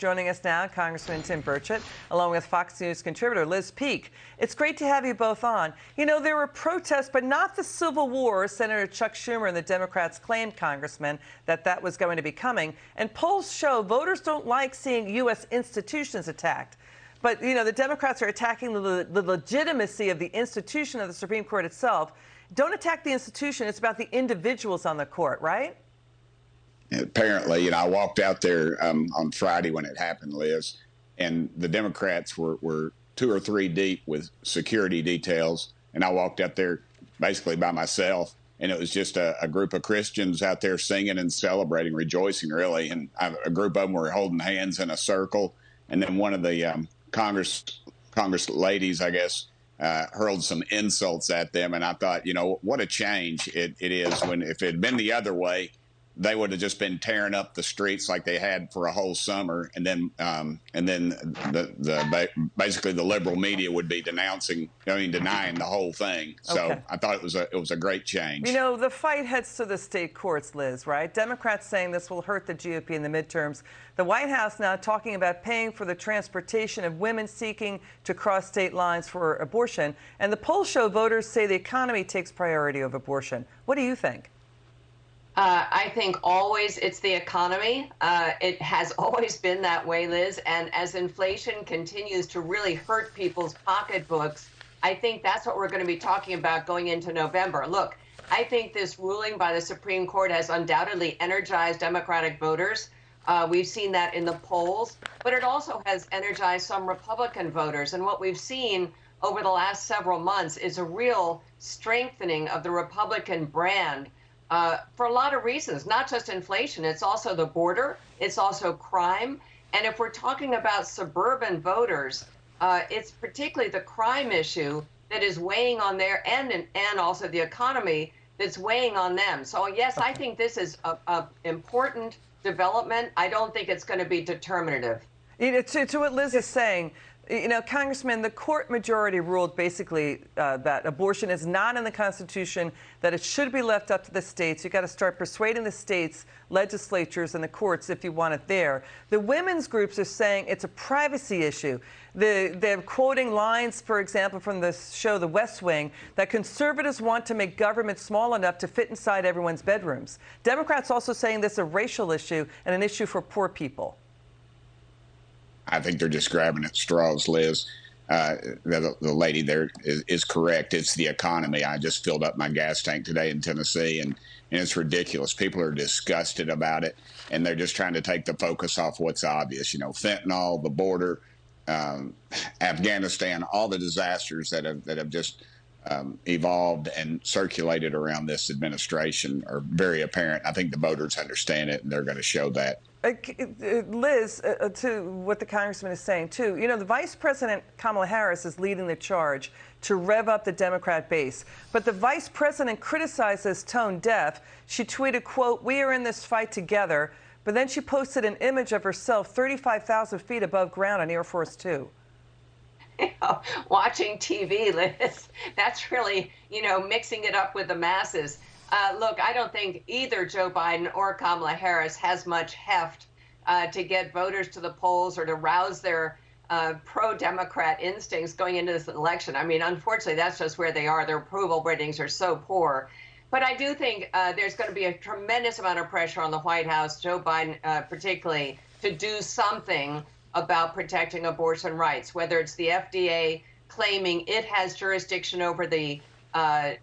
Joining us now, Congressman Tim Burchett, along with Fox News contributor Liz Peek. It's great to have you both on. You know, there were protests, but not the Civil War. Senator Chuck Schumer and the Democrats claimed, Congressman, that was going to be coming. And polls show voters don't like seeing U.S. institutions attacked. But, you know, the Democrats are attacking the legitimacy of the institution of the Supreme Court itself. Don't attack the institution. It's about the individuals on the court, right? Apparently, you know, I walked out there on Friday when it happened, Liz, and the Democrats were 2 or 3 deep with security details, and I walked out there basically by myself, and it was just a group of Christians out there singing and celebrating, rejoicing, really, and a group of them were holding hands in a circle, and then one of the Congress ladies, I guess, hurled some insults at them, and I thought, you know, what a change it is when if it had been the other way, they would have just been tearing up the streets like they had for a whole summer, and then basically the liberal media would be denying the whole thing. So Okay. I thought it was a great change. You know, the fight heads to the state courts, Liz, right? Democrats saying this will hurt the GOP in the midterms. The White House now talking about paying for the transportation of women seeking to cross state lines for abortion. And the polls show voters say the economy takes priority over abortion. What do you think? I think always it's the economy. It has always been that way, Liz. And as inflation continues to really hurt people's pocketbooks, I think that's what we're going to be talking about going into November. Look, I think this ruling by the Supreme Court has undoubtedly energized Democratic voters. We've seen that in the polls, but it also has energized some Republican voters. And what we've seen over the last several months is a real strengthening of the Republican brand. For a lot of reasons, not just inflation. It's also the border. It's also crime. And if we're talking about suburban voters, it's particularly the crime issue that is weighing on their and also the economy that's weighing on them. So, yes, I think this is an important development. I don't think it's going to be determinative. You know, to what Liz is saying, you know, Congressman, the court majority ruled basically that abortion is not in the Constitution, that it should be left up to the states. You've got to start persuading the states, legislatures, and the courts if you want it there. The women's groups are saying it's a privacy issue. They're quoting lines, for example, from the show The West Wing, that conservatives want to make government small enough to fit inside everyone's bedrooms. Democrats also saying this is a racial issue and an issue for poor people. I think they're just grabbing at straws, Liz. The lady there is correct. It's the economy. I just filled up my gas tank today in Tennessee, and it's ridiculous. People are disgusted about it, and they're just trying to take the focus off what's obvious. You know, fentanyl, the border, Afghanistan, all the disasters that have just evolved and circulated around this administration are very apparent. I think the voters understand it, and they're going to show that. Liz, to what the congressman is saying, too, you know, the Vice President Kamala Harris is leading the charge to rev up the Democrat base. But the vice president criticized as tone deaf. She tweeted, quote, "We are in this fight together." But then she posted an image of herself 35,000 feet above ground on Air Force Two. You know, watching TV, Liz, that's really, you know, mixing it up with the masses. Look, I don't think either Joe Biden or Kamala Harris has much heft to get voters to the polls or to rouse their pro-Democrat instincts going into this election. I mean, unfortunately, that's just where they are. Their approval ratings are so poor. But I do think there's going to be a tremendous amount of pressure on the White House, Joe Biden particularly, to do something about protecting abortion rights, whether it's the FDA claiming it has jurisdiction over the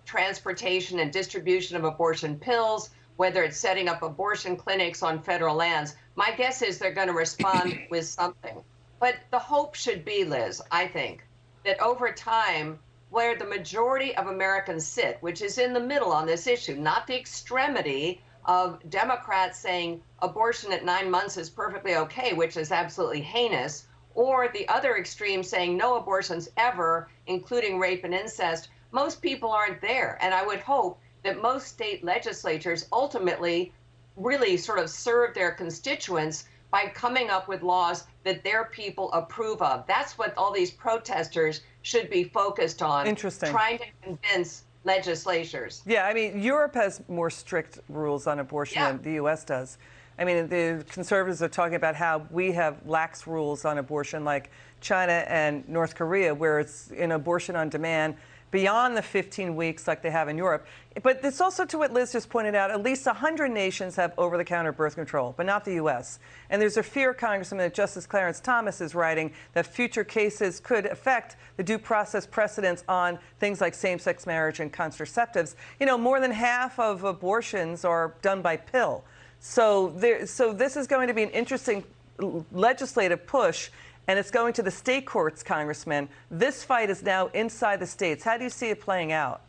transportation and distribution of abortion pills, whether it's setting up abortion clinics on federal lands. My guess is they're going to respond with something. But the hope should be, Liz, I think, that over time, where the majority of Americans sit, which is in the middle on this issue, not the extremity of Democrats saying abortion at 9 months is perfectly okay, which is absolutely heinous, or the other extreme saying no abortions ever, including rape and incest. Most people aren't there. And I would hope that most state legislatures ultimately really sort of serve their constituents by coming up with laws that their people approve of. That's what all these protesters should be focused on. Interesting. Trying to convince legislatures. Yeah, I mean, Europe has more strict rules on abortion than the U.S. does. I mean, the conservatives are talking about how we have lax rules on abortion like China and North Korea, where it's an abortion on demand beyond the 15 weeks like they have in Europe. But it's also to what Liz just pointed out, at least 100 nations have over-the-counter birth control, but not the U.S. And there's a fear, Congressman, that Justice Clarence Thomas is writing that future cases could affect the due process precedents on things like same-sex marriage and contraceptives. You know, more than half of abortions are done by pill. So this is going to be an interesting legislative push, and it's going to the state courts, Congressman. This fight is now inside the states. How do you see it playing out?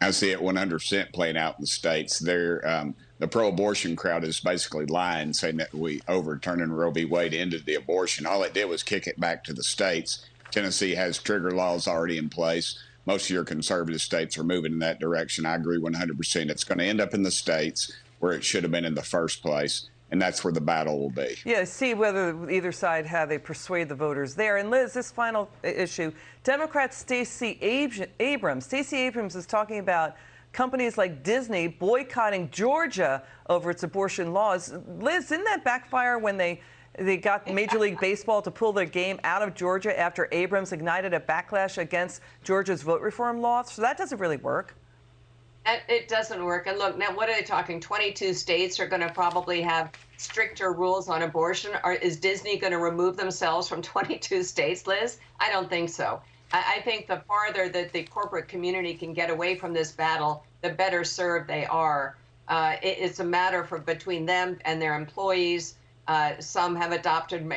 I see it 100% playing out in the states. The pro-abortion crowd is basically lying, saying that we overturning Roe v. Wade ended the abortion. All it did was kick it back to the states. Tennessee has trigger laws already in place. Most of your conservative states are moving in that direction. I agree 100%. It's going to end up in the states where it should have been in the first place. And that's where the battle will be. Yeah, see whether either side, how they persuade the voters there. And Liz, this final issue, Democrat Stacey Abrams is talking about companies like Disney boycotting Georgia over its abortion laws. Liz, didn't that backfire when they got Major League Baseball to pull their game out of Georgia after Abrams ignited a backlash against Georgia's vote reform law? So that doesn't really work. It doesn't work. And look, now what are they talking? 22 states are going to probably have stricter rules on abortion. Is Disney going to remove themselves from 22 states, Liz? I don't think so. I think the farther that the corporate community can get away from this battle, the better served they are. It's a matter between them and their employees. Some have adopted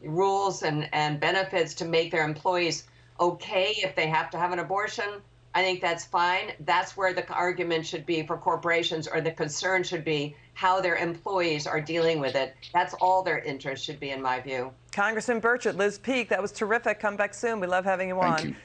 rules and benefits to make their employees okay if they have to have an abortion. I think that's fine. That's where the argument should be for corporations, or the concern should be how their employees are dealing with it. That's all their interest should be, in my view. Congressman Burchett, Liz Peek, that was terrific. Come back soon. We love having you on. Thank you.